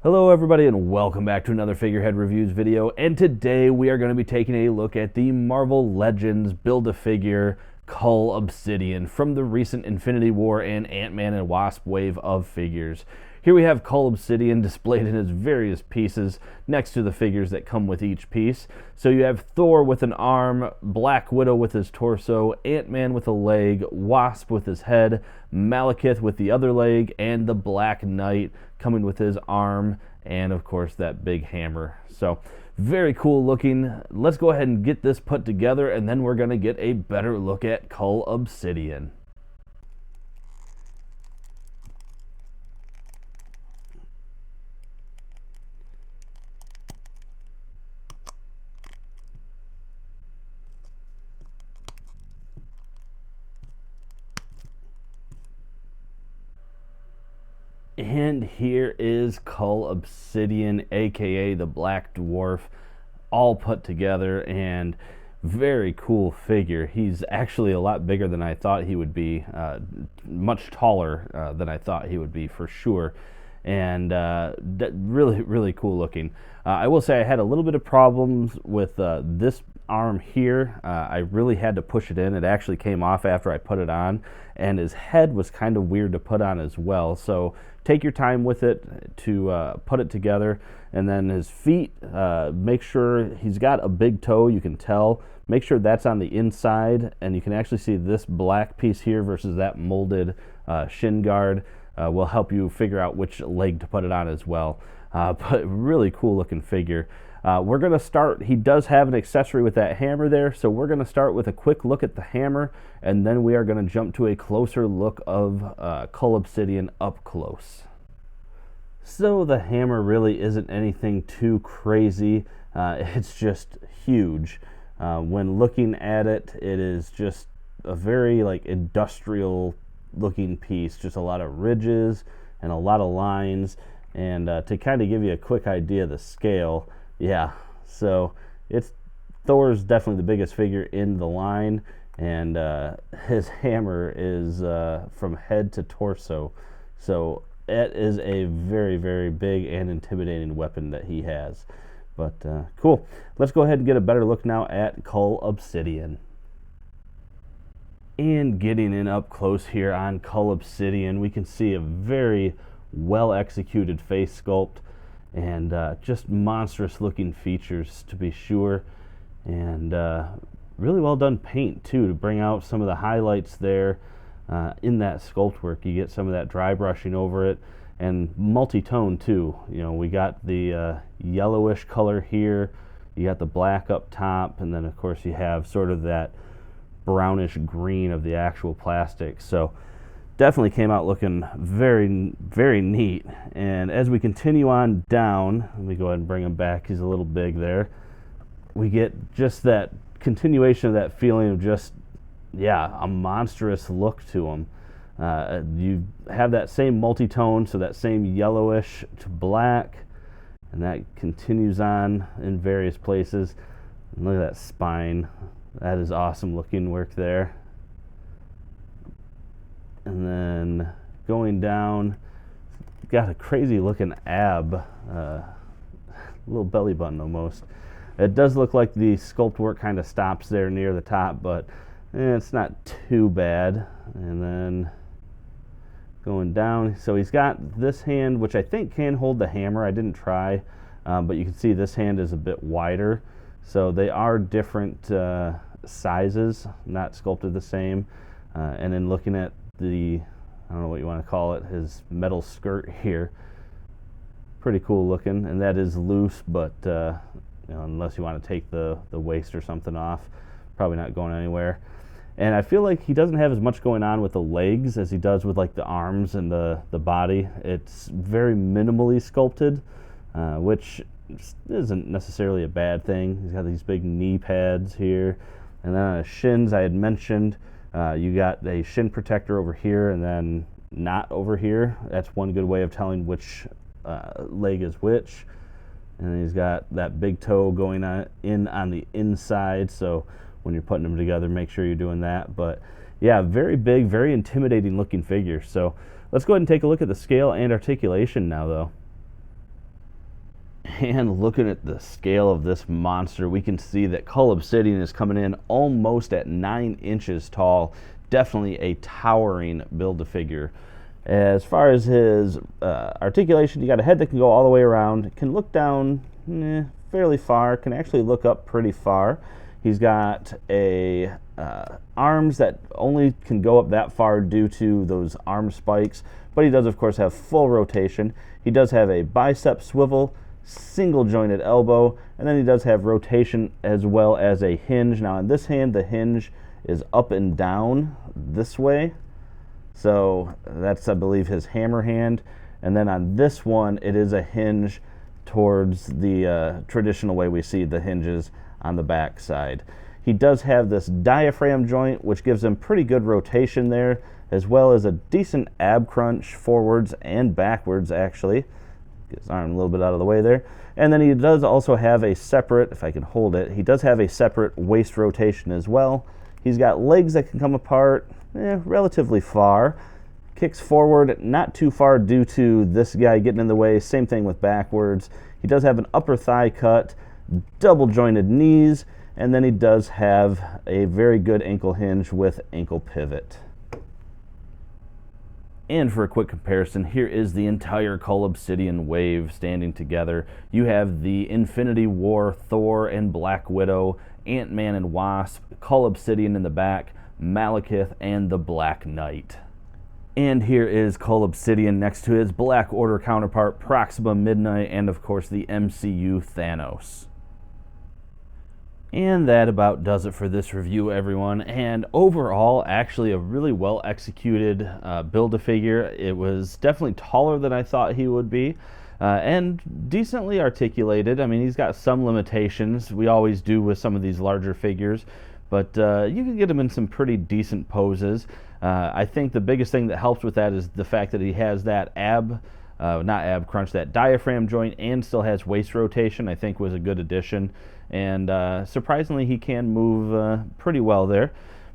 Hello everybody and welcome back to another Figurehead Reviews video, and today we are going to be taking a look at the Marvel Legends Build-A-Figure Cull Obsidian from the recent Infinity War and Ant-Man and Wasp wave of figures. Here we have Cull Obsidian displayed in its various pieces next to the figures that come with each piece. So you have Thor with an arm, Black Widow with his torso, Ant-Man with a leg, Wasp with his head, Malekith with the other leg, and the Black Knight coming with his arm, and of course that big hammer. So very cool looking. Let's go ahead and get this put together, and then we're going to get a better look at Cull Obsidian. And here is Cull Obsidian, aka the Black Dwarf, all put together, and very cool figure. He's actually a lot bigger than I thought he would be, much taller than I thought he would be for sure, and really cool looking. I will say I had a little bit of problems with this arm here. I really had to push it in. It actually came off after I put it on, and his head was kind of weird to put on as well. So take your time with it to put it together. And then his feet, make sure he's got a big toe, you can tell. Make sure that's on the inside, and you can actually see this black piece here versus that molded shin guard will help you figure out which leg to put it on as well. But really cool looking figure. We're going to start, he does have an accessory with that hammer there, so we're going to start with a quick look at the hammer, and then we are going to jump to a closer look of Cull Obsidian up close. So the hammer really isn't anything too crazy, it's just huge. When looking at it, it is just a very industrial looking piece, just a lot of ridges and a lot of lines. And to kind of give you a quick idea of the scale, yeah, so Thor's definitely the biggest figure in the line, and his hammer is from head to torso, so it is a very big and intimidating weapon that he has. But cool. Let's go ahead and get a better look now at Cull Obsidian. And getting in up close here on Cull Obsidian, we can see a very well executed face sculpt, and just monstrous looking features to be sure, and really well done paint too to bring out some of the highlights there in that sculpt work. You get some of that dry brushing over it, and multi-tone too. You know, we got the yellowish color here, you got the black up top, and then of course you have sort of that brownish green of the actual plastic. So definitely came out looking very neat. And as we continue on down, let me go ahead and bring him back, he's a little big there, we get just that continuation of that feeling of just, yeah, a monstrous look to him. You have that same multi-tone, so that same yellowish to black, and that continues on in various places. And look at that spine, that is awesome looking work there. And then going down, got a crazy looking ab, little belly button almost. It does look like the sculpt work kind of stops there near the top, but it's not too bad. And then going down, so he's got this hand, which I think can hold the hammer. I didn't try, but you can see this hand is a bit wider. So they are different sizes, not sculpted the same. And then looking at the, I don't know what you want to call it, his metal skirt here, pretty cool looking, and that is loose, but you know, unless you want to take the waist or something off, probably not going anywhere. And I feel like he doesn't have as much going on with the legs as he does with like the arms and the body. It's very minimally sculpted, which isn't necessarily a bad thing. He's got these big knee pads here, and then on his shins, I had mentioned, you got a shin protector over here and then not over here. That's one good way of telling which leg is which. And then he's got that big toe going on the inside, so when you're putting them together, make sure you're doing that. But yeah, very big, very intimidating looking figure. So let's go ahead and take a look at the scale and articulation now though. And looking at the scale of this monster, we can see that Cull Obsidian is coming in almost at 9 inches tall. Definitely a towering build-a-figure. As far as his articulation, you got a head that can go all the way around, can look down fairly far, can actually look up pretty far. He's got a arms that only can go up that far due to those arm spikes, but he does of course have full rotation. He does have a bicep swivel, single jointed elbow, and then he does have rotation as well as a hinge. Now on this hand, the hinge is up and down this way, so that's, I believe, his hammer hand. And then on this one, it is a hinge towards the traditional way we see the hinges on the back side. He does have this diaphragm joint, which gives him pretty good rotation there, as well as a decent ab crunch forwards and backwards, actually. Get his arm a little bit out of the way there. And then he does also have a separate, if I can hold it, he does have a separate waist rotation as well. He's got legs that can come apart relatively far. Kicks forward, not too far due to this guy getting in the way. Same thing with backwards. He does have an upper thigh cut, double jointed knees, and then he does have a very good ankle hinge with ankle pivot. And for a quick comparison, here is the entire Cull Obsidian wave standing together. You have the Infinity War, Thor and Black Widow, Ant-Man and Wasp, Cull Obsidian in the back, Malekith, and the Black Knight. And here is Cull Obsidian next to his Black Order counterpart, Proxima Midnight, and of course the MCU Thanos. And that about does it for this review, everyone. And overall, actually a really well executed build-a-figure. It was definitely taller than I thought he would be, and decently articulated. I mean, he's got some limitations. We always do with some of these larger figures, but you can get him in some pretty decent poses. I think the biggest thing that helps with that is the fact that he has that not ab crunch, that diaphragm joint, and still has waist rotation. I think was a good addition. And surprisingly, he can move pretty well there.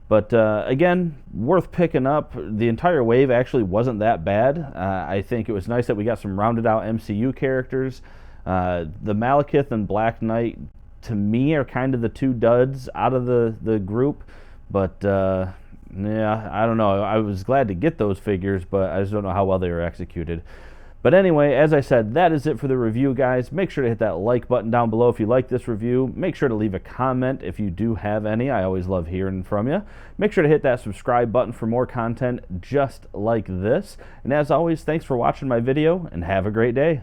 But again, worth picking up. The entire wave actually wasn't that bad. I think it was nice that we got some rounded out MCU characters. The Malekith and Black Knight, to me, are kind of the two duds out of the group. But yeah, I don't know. I was glad to get those figures, but I just don't know how well they were executed. But anyway, as I said, that is it for the review, guys. Make sure to hit that like button down below if you like this review. Make sure to leave a comment if you do have any. I always love hearing from you. Make sure to hit that subscribe button for more content just like this. And as always, thanks for watching my video, and have a great day.